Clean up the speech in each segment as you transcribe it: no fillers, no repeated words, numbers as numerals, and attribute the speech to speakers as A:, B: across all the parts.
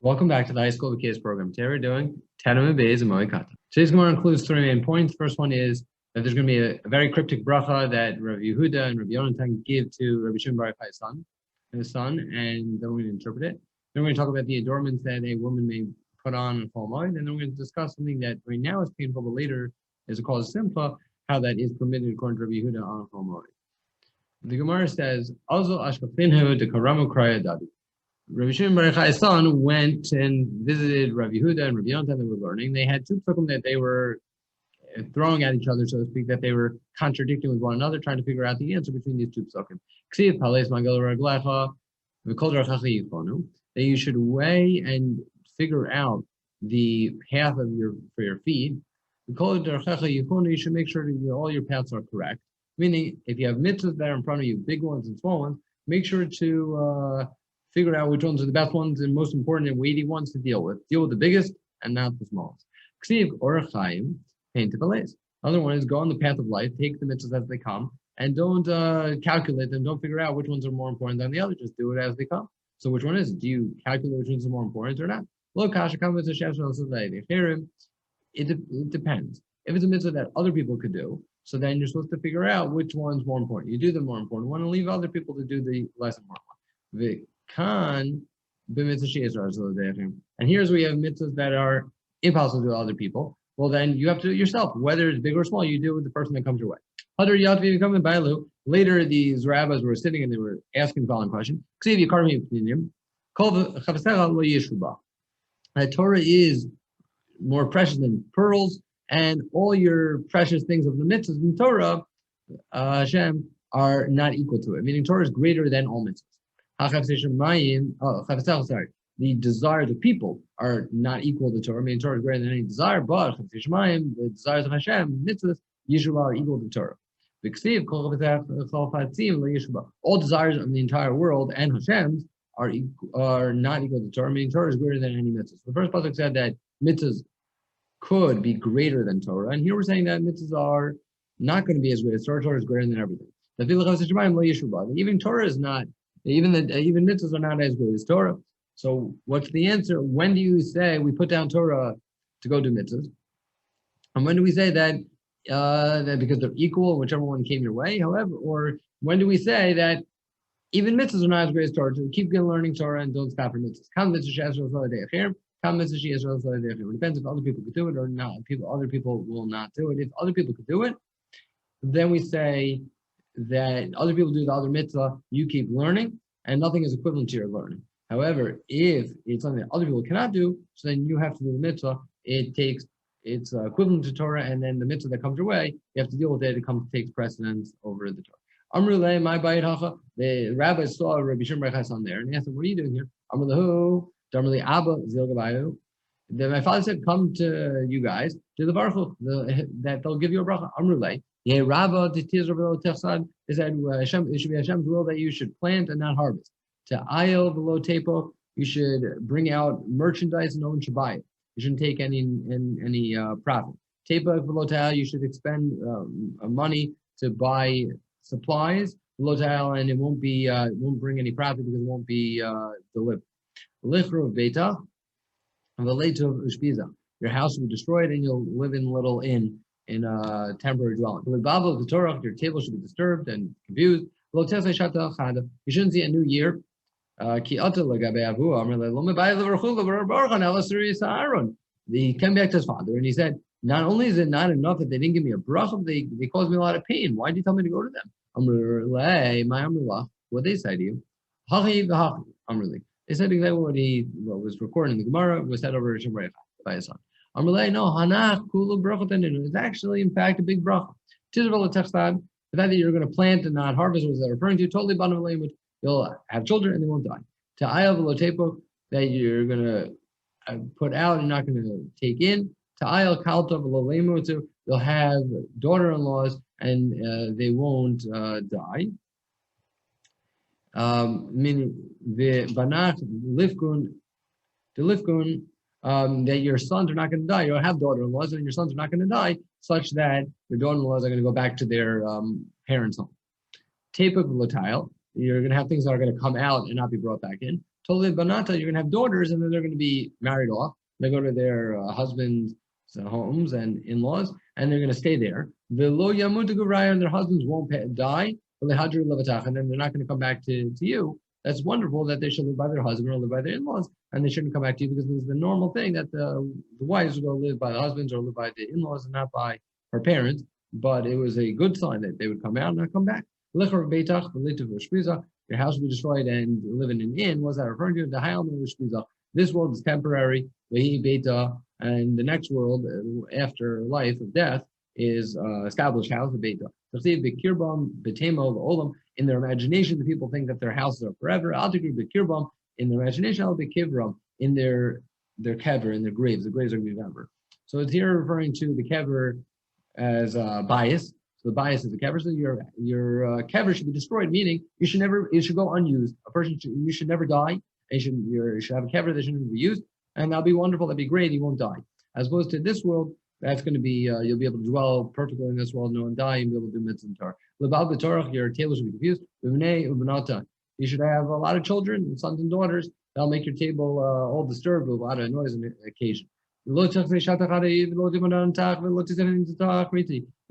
A: Welcome back to the High School Bekius program. Today we're doing Katan and Moed Katan. Today's Gemara includes three main points. First one is that there's going to be a very cryptic bracha that Rabbi Yehuda and Rabbi Yonatan give to Rabbi Shimon Bar Yochai's son, and then we're going to interpret it. Then we're going to talk about the adornments that a woman may put on Chol Moed, and then we're going to discuss something that right now is painful, but later is a cause of simcha, how that is permitted according to Rabbi Yehuda on Chol Moed. The Gemara says, "Azul ashkafinhu de karamu kraya dadi." Rabbi Shimon Bar Yochai's son went and visited Rabbi Yehuda and Rabbi Yonatan. They were learning. They had two psukim that they were throwing at each other, so to speak, that they were contradicting with one another, trying to figure out the answer between these two psukim. That you should weigh and figure out the path of your feet. You should make sure that all your paths are correct. Meaning, if you have mitzvahs that are in front of you, big ones and small ones, make sure to figure out which ones are the best ones and most important and weighty ones to deal with. Deal with the biggest and not the smallest. Another one is go on the path of life, take the mitzvahs as they come, and don't calculate them, don't figure out which ones are more important than the other, just do it as they come. So which one is it? Do you calculate which ones are more important or not? It depends. If it's a mitzvah that other people could do, so then you're supposed to figure out which one's more important. You do the more important one and leave other people to do the less important one. And here's where you have mitzvahs that are impossible to do other people. Well, then you have to do it yourself. Whether it's big or small, you do it with the person that comes your way. Later, these rabbis were sitting and they were asking the following question. Torah is more precious than pearls, and all your precious things of the mitzvahs in Torah, Hashem, are not equal to it. Meaning Torah is greater than all mitzvahs. The desires of people are not equal to Torah. I mean, Torah is greater than any desire, but the desires of Hashem, mitzvahs, Yeshua are equal to Torah. All desires of the entire world and Hashem's are not equal to Torah. I mean, Torah is greater than any mitzvahs. The first pasuk said that mitzvahs could be greater than Torah, and here we're saying that mitzvahs are not going to be as great as Torah. Torah is greater than everything. Even Torah is not. Even mitzvahs are not as good as Torah. So what's the answer? When do you say we put down Torah to go do mitzvahs? And when do we say that because they're equal, whichever one came your way, however, or when do we say that even mitzvahs are not as great as Torah, so keep learning Torah and don't stop for mitzvahs? It depends if other people could do it or not. Other people will not do it. If other people could do it, then we say that other people do the other mitzvah, you keep learning, and nothing is equivalent to your learning. However, if it's something that other people cannot do, so then you have to do the mitzvah. It's equivalent to Torah, and then the mitzvah that comes your way, you have to deal with it. It takes precedence over the Torah. Amruleh, my bayit hacha. The rabbi saw Rabbi Shimon Bar Yochai's son there, and he asked him, "What are you doing here?" Amruleh, Darmali Abba Zilgabayu. Then my father said, "Come to you guys to the baruch that they'll give you a bracha." Amruleh. Yeah, Rabba, it should be Hashem's will that you should plant and not harvest. To ayil below tepo, you should bring out merchandise and no one should buy it. You shouldn't take any profit. Tepo below ta'al, you should expend money to buy supplies below ta'al, and it won't bring any profit because it won't be delivered. Lichru beta, and the late of ushpiza. Your house will be destroyed and you'll live in a little inn in a temporary dwelling. The Torah, your table should be disturbed and confused. You shouldn't see a new year. He came back to his father and he said, not only is it not enough that they didn't give me a bracha, they caused me a lot of pain. Why did you tell me to go to them? What they say to you? They said exactly what was recorded in the Gemara, was said over by his son. No, Hanach, Kulu, Bracha, it's actually, in fact, a big bracha. The fact that you're going to plant and not harvest, was that referring to? Totally bottom language. You'll have children and they won't die. Ta'ayel v'lo that you're going to put out and not going to take in. Ta'ayel kalta v'lo you'll have daughter-in-laws and they won't die. Meaning the banach lifkun, that your sons are not going to die. You'll have daughter-in-laws and your sons are not going to die, such that your daughter-in-laws are going to go back to their parents' home. Tapuk v'lotile, you're going to have things that are going to come out and not be brought back in. Totally banata, you're going to have daughters, and then they're going to be married off. They go to their husbands' homes and in-laws, and they're going to stay there. V'lo yamutu guraya, and their husbands won't die. And then they're not going to come back to you. That's wonderful that they should live by their husband or live by their in-laws, and they shouldn't come back to you, because it's the normal thing that the wives would go live by the husbands or live by the in-laws and not by her parents. But it was a good sign that they would come out and not come back. Your house will be destroyed and live in an inn. What's that referring to? This world is temporary, and the next world after life of death is established house of beta. In their imagination, the people think that their houses are forever. In their imagination, in their kever, in their graves. The graves are going to be forever. So it's here referring to the kever as bias. So the bias is the kever. So your kever should be destroyed, meaning it should go unused. You should never die. And you should have a kever that shouldn't be used, and that'll be wonderful. That'll be great. You won't die. As opposed to this world, that's going to be you'll be able to dwell perfectly in this world, no one die, and be able to do mitzvah and Torah. Lebal b'torach, your table should be confused. You should have a lot of children, sons and daughters. That'll make your table all disturbed with a lot of noise and occasion. You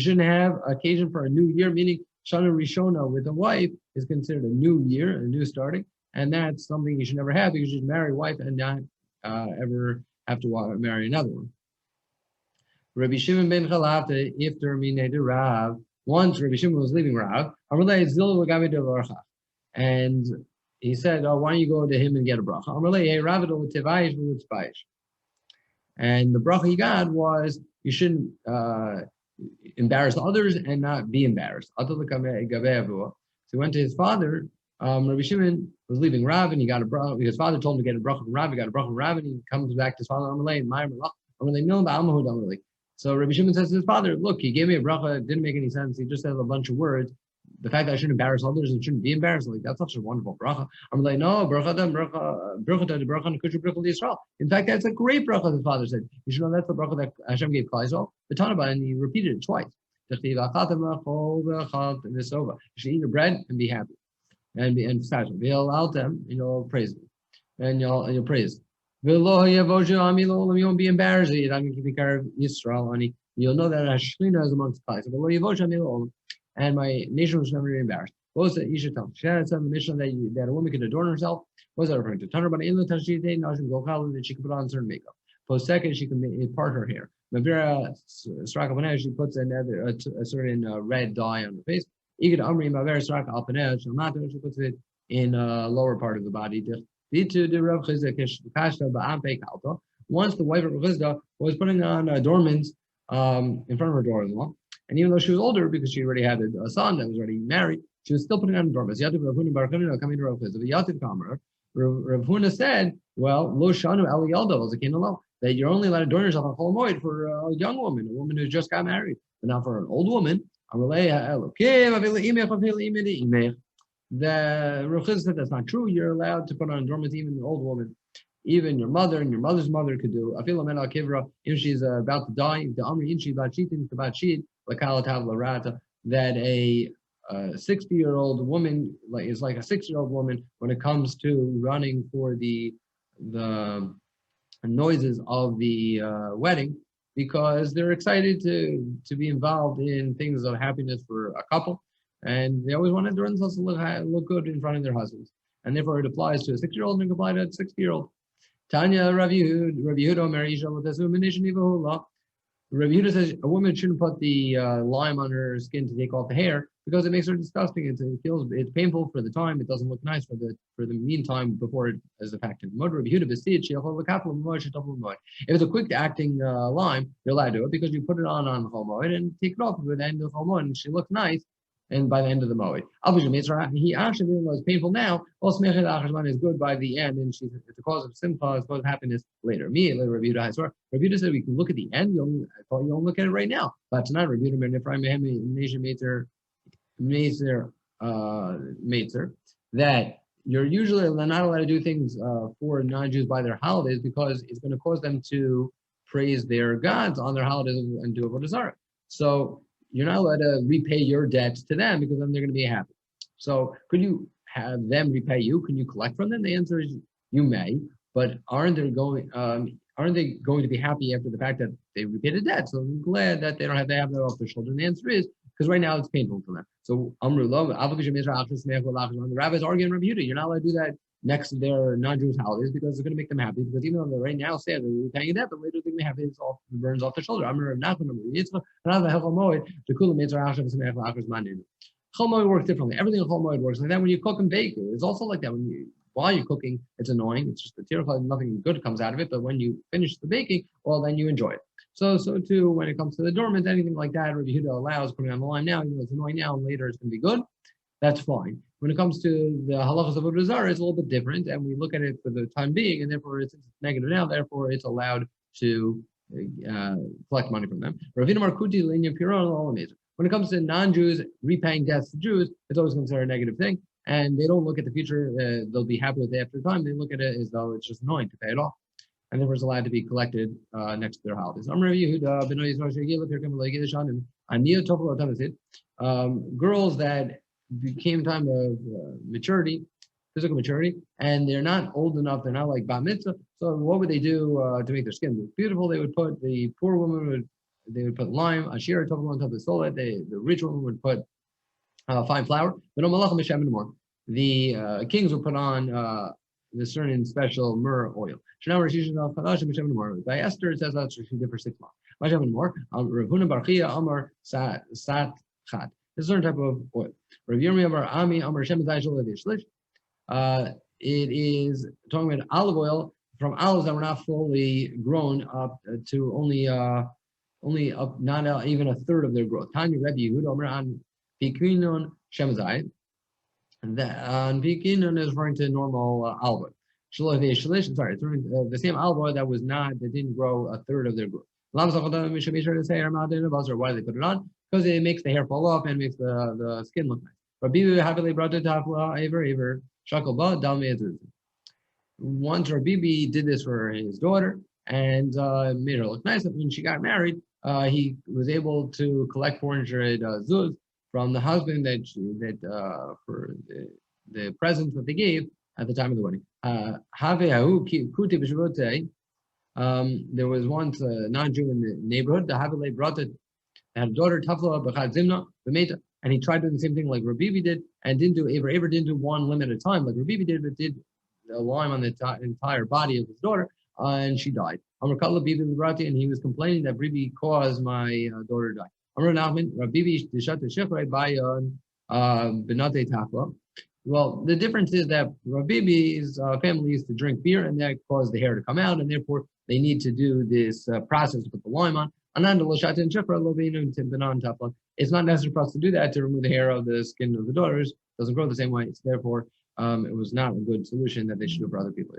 A: shouldn't have occasion for a new year, meaning Shana Rishona with a wife is considered a new year, a new starting, and that's something you should never have, because you should marry a wife and not ever have to marry another one. Rabbi Shimon ben Chalafta, iftar minei Rav. Once Rabbi Shimon was leaving Rav, and he said, "Oh, why don't you go to him and get a bracha?" And the bracha he got was, you shouldn't embarrass others and not be embarrassed. So he went to his father. Rabbi Shimon was leaving Rav, and he got a bracha, because his father told him to get a bracha from Rav. He got a bracha from Rav, and he comes back to his father. So Rabbi Shimon says to his father, "Look, he gave me a bracha. It didn't make any sense. He just said a bunch of words. The fact that I shouldn't embarrass others and shouldn't be embarrassed, like, that's such a wonderful bracha." I'm like, "No, bracha. In fact, that's a great bracha." The father said, "You should know that's the bracha that Hashem gave Klal Yisrael, the Tanaba, and he repeated it twice. You should eat your bread and be happy, and satisfied. And you'll praise me, and you'll praise. You won't be embarrassed. You'll know that Hashrina is amongst Klal. And my nation was never embarrassed. What was it? You should tell me. She had some mission that a woman could adorn herself. What was that referring to? That she could put on certain makeup. Post second, she can part her hair. She puts a certain red dye on her face. She puts it in lower part of the body. Once the wife of Chizda was putting on adornments in front of her daughter-in-law, and even though she was older, because she already had a son that was already married, she was still putting on adornments. Rav Huna said, "Well, lo shanu el yalda," that you're only allowed to adorn yourself on Chol Moed for a young woman, a woman who just got married, but not for an old woman. The Rav Chizda said that's not true. You're allowed to put on adornments, even an old woman. Even your mother and your mother's mother could do. If she's about to die, that a 60-year-old woman is like a 60-year-old woman when it comes to running for the noises of the wedding, because they're excited to be involved in things of happiness for a couple, and they always want to adorn themselves to look good in front of their husbands, and therefore it applies to a 60-year-old and it can apply to a 60-year-old. Tanya Rabbi Yehuda Rabbi Yehuda says a woman shouldn't put the lime on her skin to take off the hair, because it makes her disgusting. It's painful for the time. It doesn't look nice for the meantime before it is affected. If it's a quick acting lime, you're allowed to do it, because you put it on Chol Moed and take it off at the end of Chol Moed, and she looks nice. And by the end of the Moed, he actually, even though it's painful now, is good by the end, and it's a cause of simcha, it's a cause of happiness later. Rabbi Yehuda said we can look at the end. You don't look at it right now. But tonight, Rabbi Yehuda that you're usually not allowed to do things for non-Jews by their holidays, because it's going to cause them to praise their gods on their holidays and do avodah zarah. So you're not allowed to repay your debts to them, because then they're going to be happy. So could you have them repay you? Can you collect from them? The answer is you may, but aren't they going to be happy after the fact that they repaid a debt? So I'm glad that they don't have to have that off their shoulder. And the answer is because right now it's painful for them. So the rabbis argue in Rabbi Yehuda, you're not allowed to do that next to their non-Jewish holidays because it's going to make them happy. Because even though they're right now sad, they're repaying a debt, but later they're going to have it burns off their shoulder. I'm not going to Chol Moed works differently. Everything in Chol Moed works like that. When you cook and bake, it's also like that. While you're cooking, it's annoying. It's just the tircha, nothing good comes out of it. But when you finish the baking, well, then you enjoy it. So too, when it comes to the dormant, anything like that, Rabbi Yehuda allows putting on the line now. It's annoying now, and later it's going to be good. That's fine. When it comes to the halachas of Avodah Zarah, it's a little bit different, and we look at it for the time being, and therefore it's negative now. Therefore, it's allowed to collect money from them. Ravina Markuti Linya Piron all amazing. When it comes to non-Jews repaying debts to Jews, it's always considered a negative thing, and they don't look at the future. They'll be happy with it after time. They look at it as though it's just annoying to pay it off, and therefore it's allowed to be collected next to their holidays. Girls that became time of maturity, physical maturity, and they're not old enough. They're not like bar mitzvah. So what would they do to make their skin look beautiful? They would put the poor woman would put lime, ashira, tofu on top of the solet. The rich woman would put fine flour. But no malachim b'shem anymore. The kings would put on the certain special myrrh oil. By Esther, it says that she did for 6 months. B'shem anymore. Ravuna barchia amar sat chat. This is a certain type of oil. Rav Yirmiyah amar ami amar shem shlish. It is talking about olive oil from olives that were not fully grown up to only up not even a third of their growth. Tanya Rebbe Yehuda Omer on Bekius Shemzai, and Bekius is referring to normal olive oil. Sorry, it's the same olive oil that didn't grow a third of their growth. Why do they put it on? Because it makes the hair fall off and makes the skin look nice. Once Rabibi did this for his daughter and made her look nice. And when she got married, he was able to collect 400 zuz from the husband for the presents that they gave at the time of the wedding. There was once a non-Jew in the neighborhood. The Havile brought it, had a daughter, Tafla B'chad Zimna, B'meta, and he tried doing the same thing like Rabibi did, and didn't do Aver didn't do one limb at a time like Rabibi did, but did a lime on the entire body of his daughter, and she died. And he was complaining that Bibi caused my daughter to die. Well, the difference is that Rabibi's family used to drink beer, and that caused the hair to come out, and therefore they need to do this process to put the lime on. It's not necessary for us to do that to remove the hair of the skin of the daughters. It doesn't grow the same way. Therefore, it was not a good solution that they should do for other people.